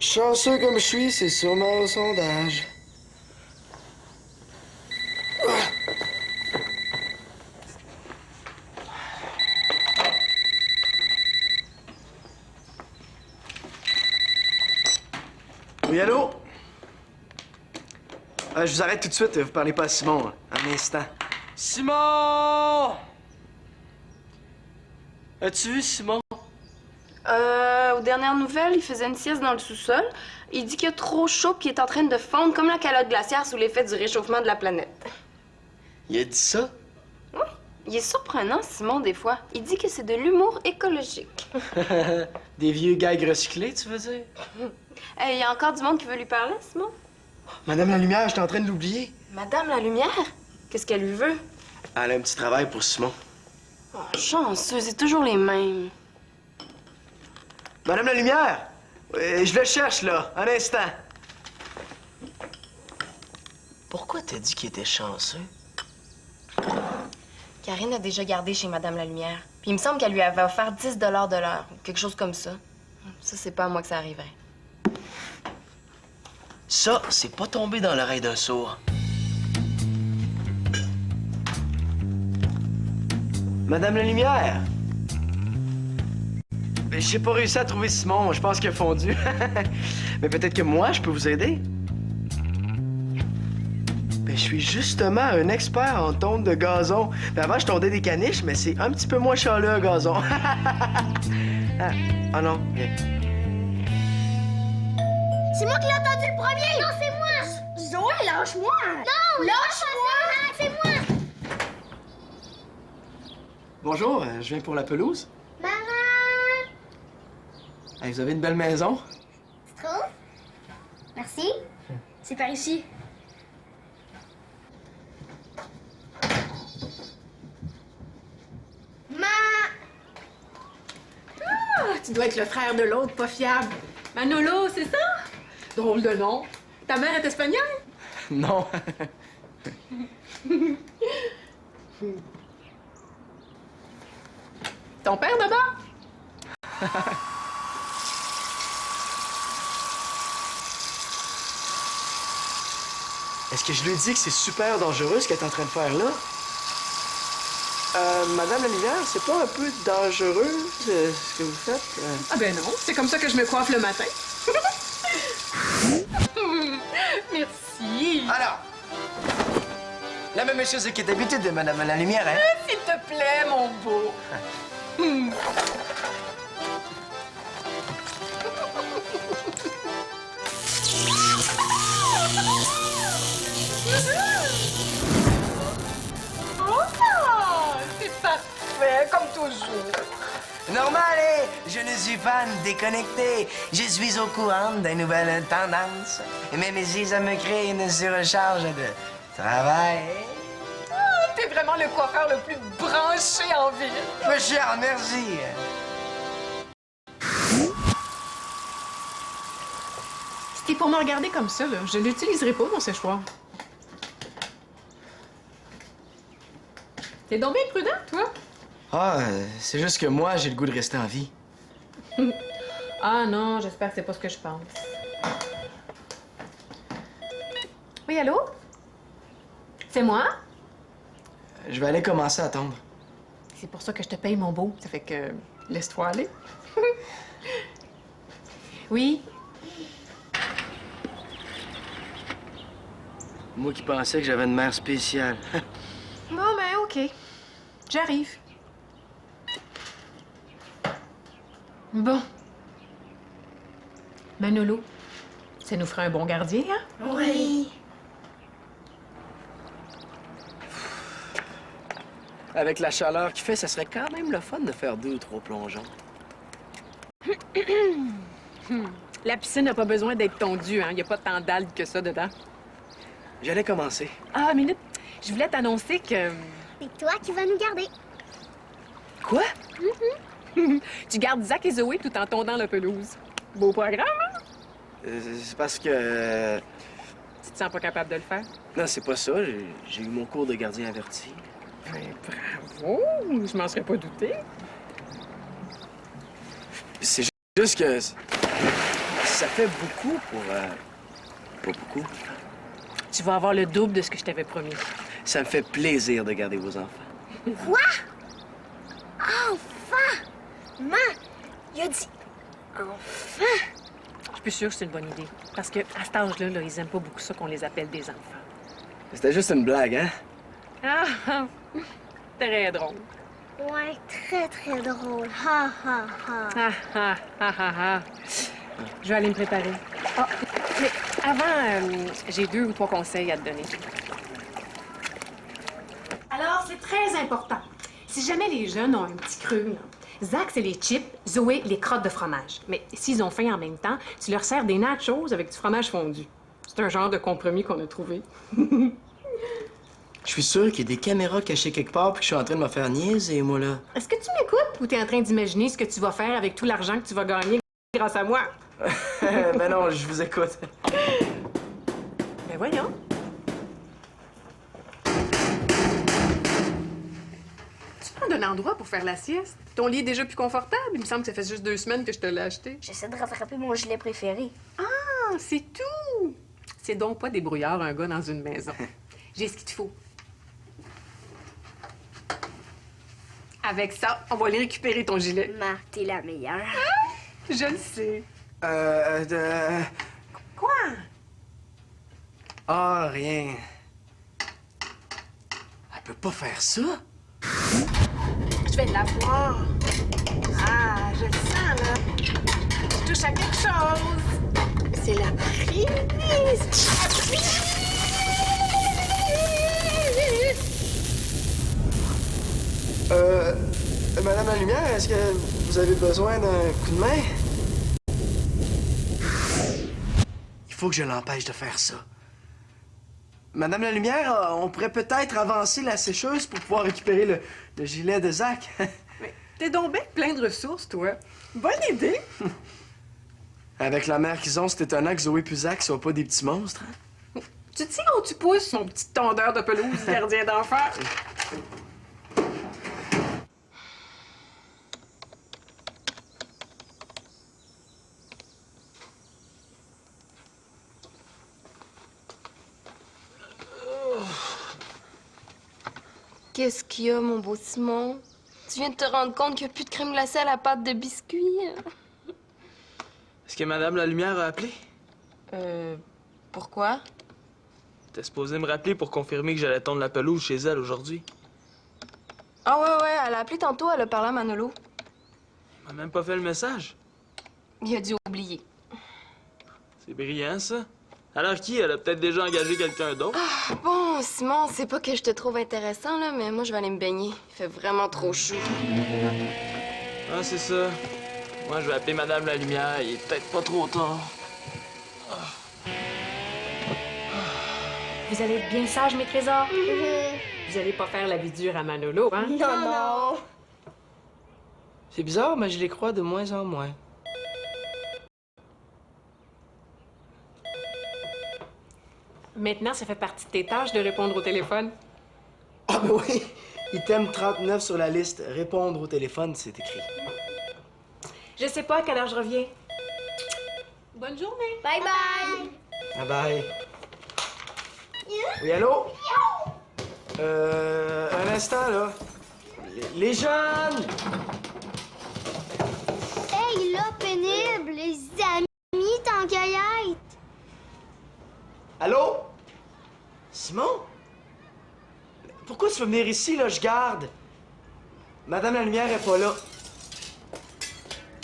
Chanceux comme je suis, c'est sûrement au sondage. Oui, allô? Je vous arrête tout de suite, vous parlez pas à Simon, hein. Un instant. Simon! As-tu vu Simon? Aux dernières nouvelles, il faisait une sieste dans le sous-sol. Il dit qu'il a trop chaud puis qu'il est en train de fondre comme la calotte glaciaire sous l'effet du réchauffement de la planète. Il a dit ça? Oui, il est surprenant, Simon, des fois. Il dit que c'est de l'humour écologique. Des vieux gags recyclés, tu veux dire? Il y a encore du monde qui veut lui parler, Simon? Madame la Lumière, j'étais en train de l'oublier. Madame la Lumière? Qu'est-ce qu'elle lui veut? Elle a un petit travail pour Simon. Oh, chanceux, c'est toujours les mêmes. Madame la Lumière! Je le cherche, là. Un instant. Pourquoi t'as dit qu'il était chanceux? Karine a déjà gardé chez Madame la Lumière. Puis il me semble qu'elle lui avait offert 10 de l'heure, quelque chose comme ça. Ça, c'est pas à moi que ça arriverait. Ça, c'est pas tombé dans l'oreille d'un sourd. Madame la Lumière! J'ai pas réussi à trouver Simon. Je pense qu'il a fondu. Mais peut-être que moi, je peux vous aider. Je suis justement un expert en tonte de gazon. Avant, je tondais des caniches, mais c'est un petit peu moins chaleux, un gazon. Ah non, viens. C'est moi qui l'ai entendu le premier! Non, c'est moi! Zoé, lâche-moi! Non, lâche-moi! C'est moi! Bonjour, je viens pour la pelouse. Maman! Hey, vous avez une belle maison? Tu trouves? Merci. C'est par ici. Tu dois être le frère de l'autre, pas fiable. Manolo, c'est ça? Drôle de nom. Ta mère est espagnole? Non. Ton père d'abord? Est-ce que je lui ai dit que c'est super dangereux ce qu'elle est en train de faire là? Madame la Lumière, c'est pas un peu dangereux ce que vous faites? Ah ben non, c'est comme ça que je me coiffe le matin. Merci. Alors, la même chose qui est d'habitude de Madame la Lumière, hein? S'il te plaît, mon beau. Oh, c'est parfait, comme toujours. Normal, je ne suis pas déconnecté. Je suis au courant des nouvelles tendances. Et même ici, ça me crée une surcharge de travail. Ah, t'es vraiment le coiffeur le plus branché en ville. Peu cher, merci. Si t'es pour me regarder comme ça, là, je l'utiliserai pas, mon séchoir. T'es donc bien prudent, toi? Ah, c'est juste que moi, j'ai le goût de rester en vie. Ah non, j'espère que c'est pas ce que je pense. Oui, allô? C'est moi? Je vais aller commencer à attendre. C'est pour ça que je te paye, mon beau. Ça fait que laisse-toi aller. Oui? Moi qui pensais que j'avais une mère spéciale. Bon, ben, OK. J'arrive. Bon. Manolo, ça nous ferait un bon gardien, hein? Oui. Avec la chaleur qu'il fait, ça serait quand même le fun de faire 2 ou 3 plongeons. La piscine n'a pas besoin d'être tondue, hein? Il n'y a pas tant d'algues que ça dedans. J'allais commencer. Ah, minute. Je voulais t'annoncer que... C'est toi qui vas nous garder. Quoi? tu gardes Zach et Zoé tout en tondant la pelouse. Beau programme, hein? C'est parce que... Tu te sens pas capable de le faire? Non, c'est pas ça. J'ai eu mon cours de gardien averti. Ben, bravo! Je m'en serais pas douté. C'est juste que... ça fait beaucoup pour... pas beaucoup. Tu vas avoir le double de ce que je t'avais promis. Ça me fait plaisir de garder vos enfants. Quoi? Enfin! Maman, il a dit enfin! Je suis plus sûre que c'est une bonne idée. Parce que à cet âge-là, là, ils aiment pas beaucoup ça qu'on les appelle des enfants. C'était juste une blague, hein? Ah! Très drôle. Ouais, très, très drôle. Ha, ha, ha. Ah, ah, ah, ah, ah. Je vais aller me préparer. Ah, mais avant, j'ai 2 ou 3 conseils à te donner. Alors, c'est très important. Si jamais les jeunes ont un petit creux, là, Zach, c'est les chips, Zoé, les crottes de fromage. Mais s'ils ont faim en même temps, tu leur sers des nachos avec du fromage fondu. C'est un genre de compromis qu'on a trouvé. Je suis sûr qu'il y a des caméras cachées quelque part puis que je suis en train de me faire niaiser, moi, là. Est-ce que tu m'écoutes ou t'es en train d'imaginer ce que tu vas faire avec tout l'argent que tu vas gagner grâce à moi? Ben non, je vous écoute. Ben voyons. Tu prends un endroit pour faire la sieste? Ton lit est déjà plus confortable? Il me semble que ça fait juste 2 semaines que je te l'ai acheté. J'essaie de rattraper mon gilet préféré. Ah, c'est tout! C'est donc pas des brouillards, un gars dans une maison. J'ai ce qu'il te faut. Avec ça, on va aller récupérer ton gilet. Ma, t'es la meilleure. Je le sais. de... Quoi? Ah, rien. Elle peut pas faire ça? Je vais l'avoir. Ah, je le sens, là. Je touche à quelque chose. C'est la prise. Madame la Lumière, est-ce que vous avez besoin d'un coup de main? Il faut que je l'empêche de faire ça. Madame la Lumière, on pourrait peut-être avancer la sécheuse pour pouvoir récupérer le gilet de Zach. Mais t'es donc bien plein de ressources, toi. Bonne idée. Avec la mère qu'ils ont, c'est étonnant que Zoé et Zach soient pas des petits monstres. Hein? Tu tires où tu pousses, mon petit tondeur de pelouse, gardien d'enfer. Qu'est-ce qu'il y a, mon beau Simon? Tu viens de te rendre compte qu'il n'y a plus de crème glacée à la pâte de biscuit? Est-ce que Madame la Lumière a appelé? Pourquoi? T'es supposé me rappeler pour confirmer que j'allais tondre la pelouse chez elle aujourd'hui. Ah ouais, elle a appelé tantôt, elle a parlé à Manolo. Elle m'a même pas fait le message. Il a dû oublier. C'est brillant, ça. Alors qui? Elle a peut-être déjà engagé quelqu'un d'autre? Bon, Simon, c'est pas que je te trouve intéressant, là, mais moi, je vais aller me baigner. Il fait vraiment trop chaud. Ah, c'est ça. Moi, je vais appeler Madame la Lumière. Il est peut-être pas trop tard. Vous allez être bien sages, mes trésors. Vous allez pas faire la vie dure à Manolo, hein? Non. C'est bizarre, mais je les crois de moins en moins. Maintenant, ça fait partie de tes tâches de répondre au téléphone. Ah ben oui! Item 39 sur la liste. Répondre au téléphone, c'est écrit. Je sais pas à quelle heure je reviens. Bonne journée. Bye bye. Bye bye. Oui, allô? Un instant, là. Les jeunes! Hey, là, pénible, les amis, tant qu'à y être. Allô? Simon? Pourquoi tu veux venir ici, là? Je garde. Madame la Lumière est pas là.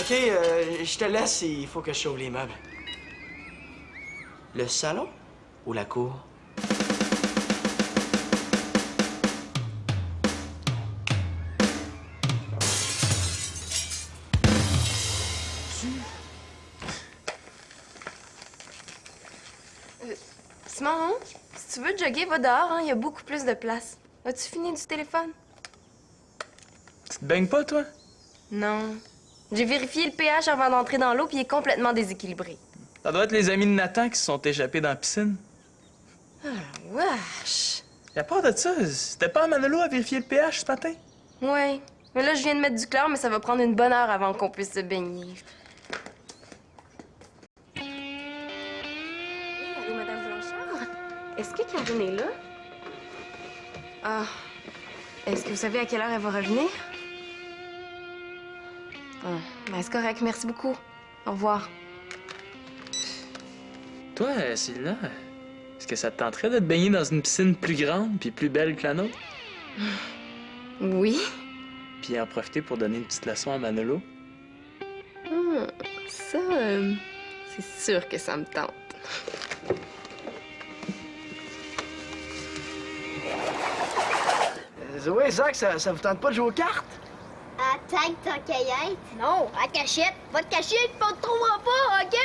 OK, je te laisse, il faut que je sauve les meubles. Le salon ou la cour? Simon, hein? Si tu veux jogger, va dehors, hein? Il y a beaucoup plus de place. As-tu fini du téléphone? Tu te baignes pas, toi? Non. J'ai vérifié le pH avant d'entrer dans l'eau, puis il est complètement déséquilibré. Ça doit être les amis de Nathan qui se sont échappés dans la piscine. Wesh! Et à part de ça, c'était pas à Manolo à vérifier le pH ce matin? Ouais. Mais là, je viens de mettre du chlore, mais ça va prendre une bonne heure avant qu'on puisse se baigner. Est-ce que Karine est là? Ah. Est-ce que vous savez à quelle heure elle va revenir? Ah, ben c'est correct. Merci beaucoup. Au revoir. Toi, Célina, est-ce que ça te tenterait de te baigner dans une piscine plus grande puis plus belle que la nôtre? Oui? Puis en profiter pour donner une petite leçon à Manolo? Ça, c'est sûr que ça me tente. Zoé, Zach, ça vous tente pas de jouer aux cartes? Attaque ta caillette. Non, à cachette. Va te cacher, puis on te trouvera pas, OK?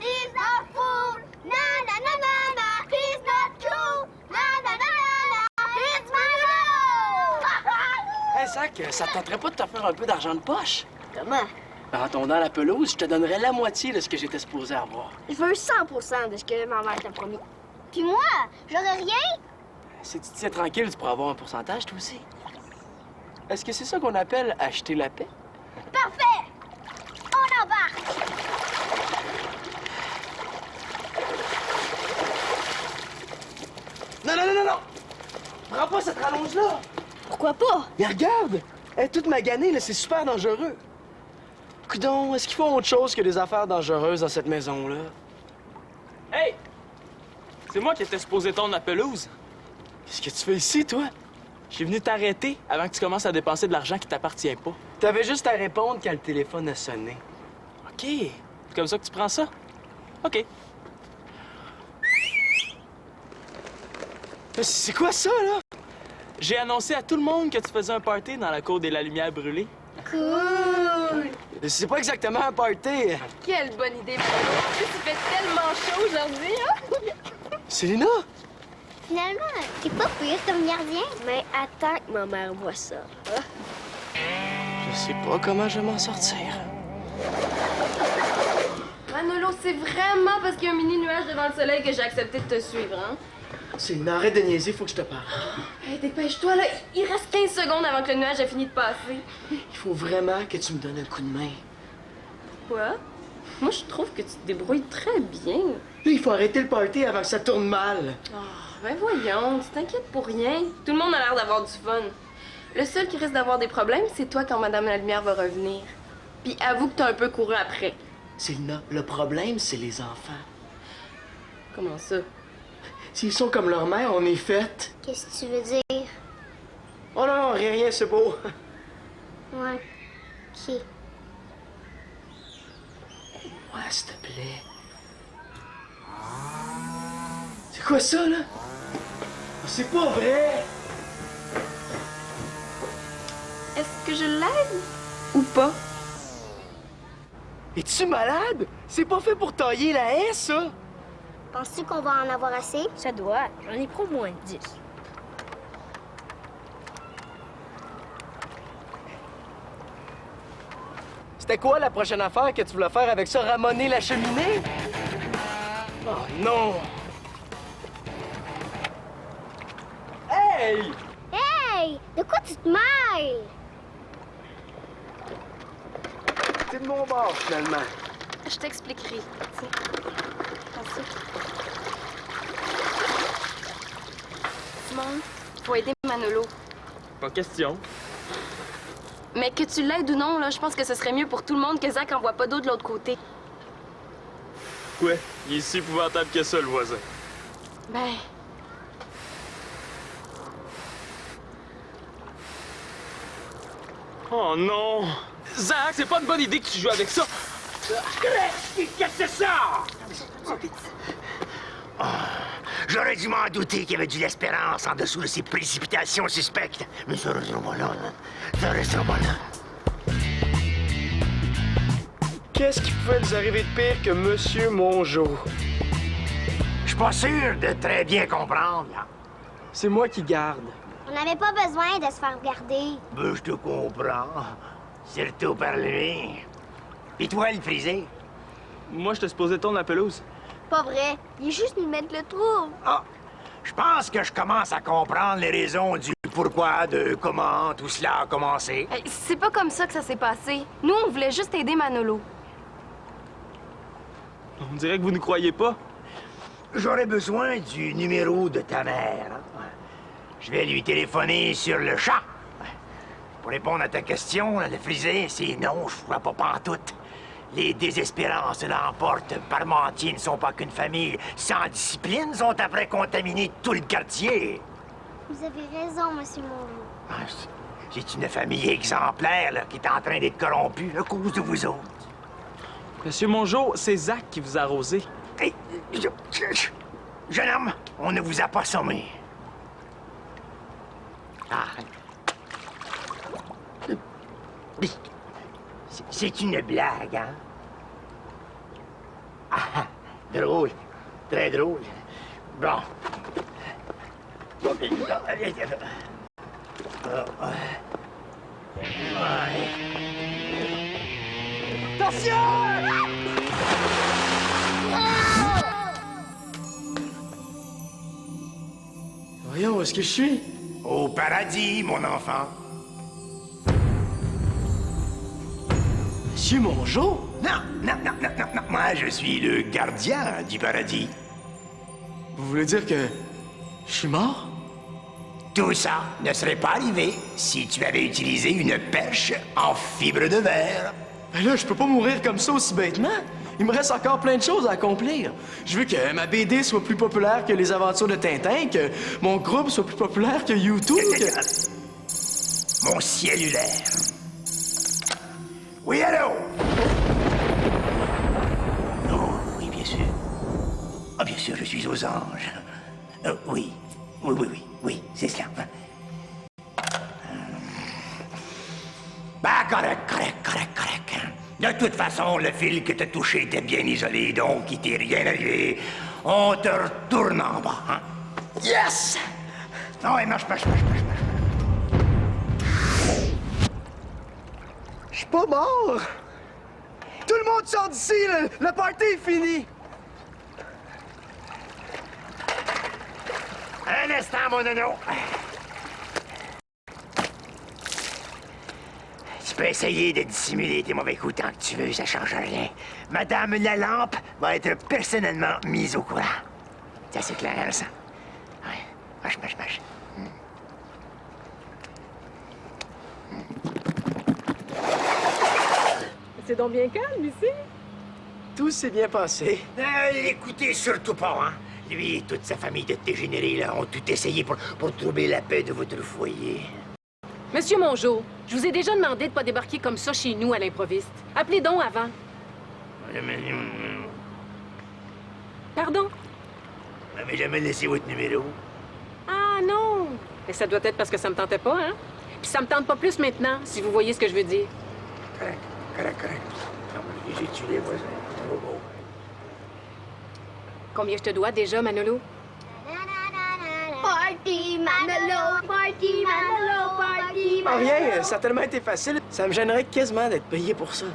He's not fool. Na na na na na. He's not true. Na na na na na. It's my Hey, Zach, ça te tenterait pas de te faire un peu d'argent de poche? Comment? Ben, en tournant la pelouse, je te donnerais la moitié de ce que j'étais supposé avoir. Je veux 100% de ce que ma mère t'a promis. Puis moi, j'aurais rien? Si tu te tiens tranquille, tu pourras avoir un pourcentage, toi aussi. Est-ce que c'est ça qu'on appelle acheter la paix? Parfait! On embarque! Non, non, non, non, non! Prends pas cette rallonge-là! Pourquoi pas? Mais regarde! Elle est toute maganée, là, c'est super dangereux. Coudon, est-ce qu'ils font autre chose que des affaires dangereuses dans cette maison-là? Hey! C'est moi qui étais supposé tondre la pelouse. Qu'est-ce que tu fais ici, toi? Je suis venu t'arrêter avant que tu commences à dépenser de l'argent qui t'appartient pas. T'avais juste à répondre quand le téléphone a sonné. OK. C'est comme ça que tu prends ça? OK. C'est quoi ça, là? J'ai annoncé à tout le monde que tu faisais un party dans la cour des La Lumière brûlée. Cool! C'est pas exactement un party. Quelle bonne idée, Manolo. En plus, il fait tellement chaud aujourd'hui, hein? Célina? Finalement, t'es pas pire comme gardien. Mais attends que ma mère voit ça. Je sais pas comment je vais m'en sortir. Manolo, c'est vraiment parce qu'il y a un mini nuage devant le soleil que j'ai accepté de te suivre, hein? Célina, arrête de niaiser, faut que je te parle. Hey, dépêche-toi, là. Il reste 15 secondes avant que le nuage ait fini de passer. Il faut vraiment que tu me donnes un coup de main. Quoi? Moi, je trouve que tu te débrouilles très bien. Là, il faut arrêter le party avant que ça tourne mal. Ben voyons, tu t'inquiètes pour rien. Tout le monde a l'air d'avoir du fun. Le seul qui risque d'avoir des problèmes, c'est toi quand Madame la Lumière va revenir. Puis avoue que t'as un peu couru après. Célina, le problème, c'est les enfants. Comment ça? S'ils sont comme leur mère, on est fait. Qu'est-ce que tu veux dire? Oh non, non, rien, c'est beau. Ouais. OK. Ouais, s'il te plaît. C'est quoi ça, là? C'est pas vrai! Est-ce que je l'aide? Ou pas? Es-tu malade? C'est pas fait pour tailler la haie, ça! Penses-tu qu'on va en avoir assez? Ça doit. J'en ai pris au moins 10. C'était quoi la prochaine affaire que tu voulais faire avec ça? Ramoner la cheminée? Oh non! Hey! Hey! De quoi tu te mêles? T'es de mon bord, finalement. Je t'expliquerai. Tiens. Merci. Simone, faut aider Manolo. Pas question. Mais que tu l'aides ou non, là, je pense que ce serait mieux pour tout le monde que Zach en voit pas d'eau de l'autre côté. Ouais, il est si épouvantable que ça, le voisin. Ben... Oh non! Zach, c'est pas une bonne idée que tu joues avec ça! Qu'est-ce que c'est ça? Oh, j'aurais dû m'en douter qu'il y avait de l'espérance en dessous de ces précipitations suspectes. Mais ça restera pas là. Ça restera pas là. Qu'est-ce qui pouvait nous arriver de pire que Monsieur Mongeau? Je suis pas sûr de très bien comprendre. Là. C'est moi qui garde. On n'avait pas besoin de se faire regarder. Ben, je te comprends. Surtout par lui. Pis toi, le frisé? Moi, je te supposé tondre la pelouse. Pas vrai. Il est juste nous mettre le trouble. Ah, je pense que je commence à comprendre les raisons du pourquoi, de comment tout cela a commencé? C'est pas comme ça que ça s'est passé. Nous, on voulait juste aider Manolo. On dirait que vous ne croyez pas. J'aurais besoin du numéro de ta mère. Je vais lui téléphoner sur le chat. Pour répondre à ta question, le frisé, c'est non, je crois pas pantoute. Les désespérances l'emportent. Parmentiers ne sont pas qu'une famille sans discipline, sont après contaminer tout le quartier. Vous avez raison, Monsieur Mongeau. C'est une famille exemplaire là, qui est en train d'être corrompue à cause de vous autres. Monsieur Mongeau, c'est Zach qui vous a arrosé. Hey, jeune homme, on ne vous a pas sommé. Ah. C'est une blague, hein? Ah, drôle. Très drôle. Bon. Voyons, où est-ce que je suis? Au paradis, mon enfant. Monsieur Mongeau? Non, non, non, non, non, non. Moi, je suis le gardien du paradis. Vous voulez dire que je suis mort? Tout ça ne serait pas arrivé si tu avais utilisé une perche en fibre de verre. Ben là, je peux pas mourir comme ça aussi bêtement. Il me reste encore plein de choses à accomplir. Je veux que ma BD soit plus populaire que les aventures de Tintin, que mon groupe soit plus populaire que YouTube, que... Mon cellulaire. Oui, allô? Oh, oui, bien sûr. Ah, bien sûr, je suis aux anges. Oui, oui, c'est cela. Bah, correct. De toute façon, le fil que t'as touché était bien isolé, donc il t'est rien arrivé. On te retourne en bas, hein? Yes! Non, ouais, marche. Je suis pas mort! Tout le monde sort d'ici, le party est fini! Un instant, mon nono. Tu peux essayer de dissimuler tes mauvais coups tant que tu veux, ça change rien. Madame Lalampe va être personnellement mise au courant. C'est assez clair, ça? Ouais. Marche. C'est donc bien calme ici. Tout s'est bien passé. L'écoutez surtout pas, hein? Lui et toute sa famille de dégénérés, là, ont tout essayé pour troubler la paix de votre foyer. Monsieur Mongeau, je vous ai déjà demandé de pas débarquer comme ça chez nous à l'improviste. Appelez donc avant. Pardon? Vous m'avez jamais laissé votre numéro? Ah non! Mais ça doit être parce que ça me tentait pas, hein? Puis ça me tente pas plus maintenant, si vous voyez ce que je veux dire. Correct. Non, mais j'ai tué les voisins. Combien je te dois déjà, Manolo? Party Manolo, party Manolo, party Ah, Manolo. rien, ça a tellement été facile. Ça me gênerait quasiment d'être payé pour ça.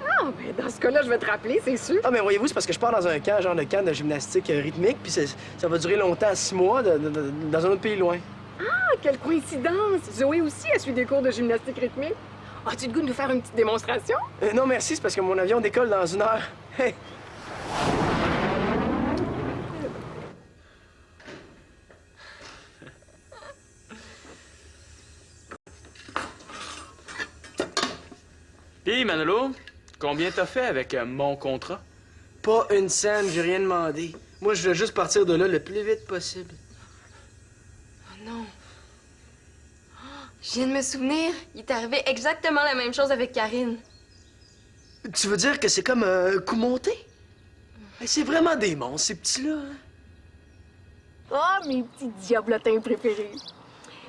Ah, ben dans ce cas-là, je vais te rappeler, c'est sûr. Ah, mais voyez-vous, c'est parce que je pars dans un camp, genre de camp de gymnastique rythmique, puis ça va durer longtemps, 6 mois, dans un autre pays loin. Ah, quelle coïncidence! Zoé aussi a suivi des cours de gymnastique rythmique. As-tu le goût de nous faire une petite démonstration? Non, merci, c'est parce que mon avion décolle dans 1 heure. Hey. Puis, Manolo, combien t'as fait avec mon contrat? Pas une scène, j'ai rien demandé. Moi, je veux juste partir de là le plus vite possible. Oh non. Je viens de me souvenir, il est arrivé exactement la même chose avec Karine. Tu veux dire que c'est comme un coup monté? Hey, c'est vraiment des monstres, ces petits-là. Hein? Oh, mes petits diablotins préférés.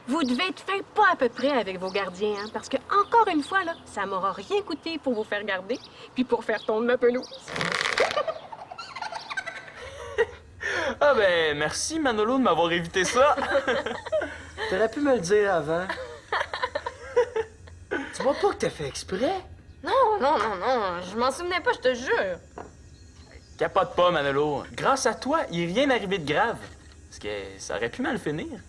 Vous devez être fait pas à peu près avec vos gardiens, hein, parce que, encore une fois, là, ça m'aura rien coûté pour vous faire garder, puis pour faire tomber ma pelouse. Ah ben, merci Manolo de m'avoir évité ça. T'aurais pu me le dire avant. Tu vois pas que t'as fait exprès? Non, je m'en souvenais pas, je te jure. Capote pas, Manolo. Grâce à toi, il est rien arrivé de grave. Parce que ça aurait pu mal finir.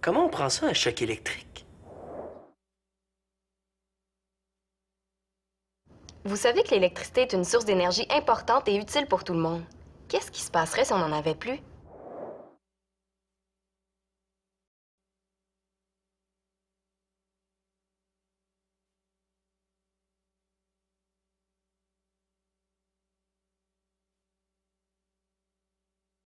Comment on prend ça, un choc électrique? Vous savez que l'électricité est une source d'énergie importante et utile pour tout le monde. Qu'est-ce qui se passerait si on n'en avait plus?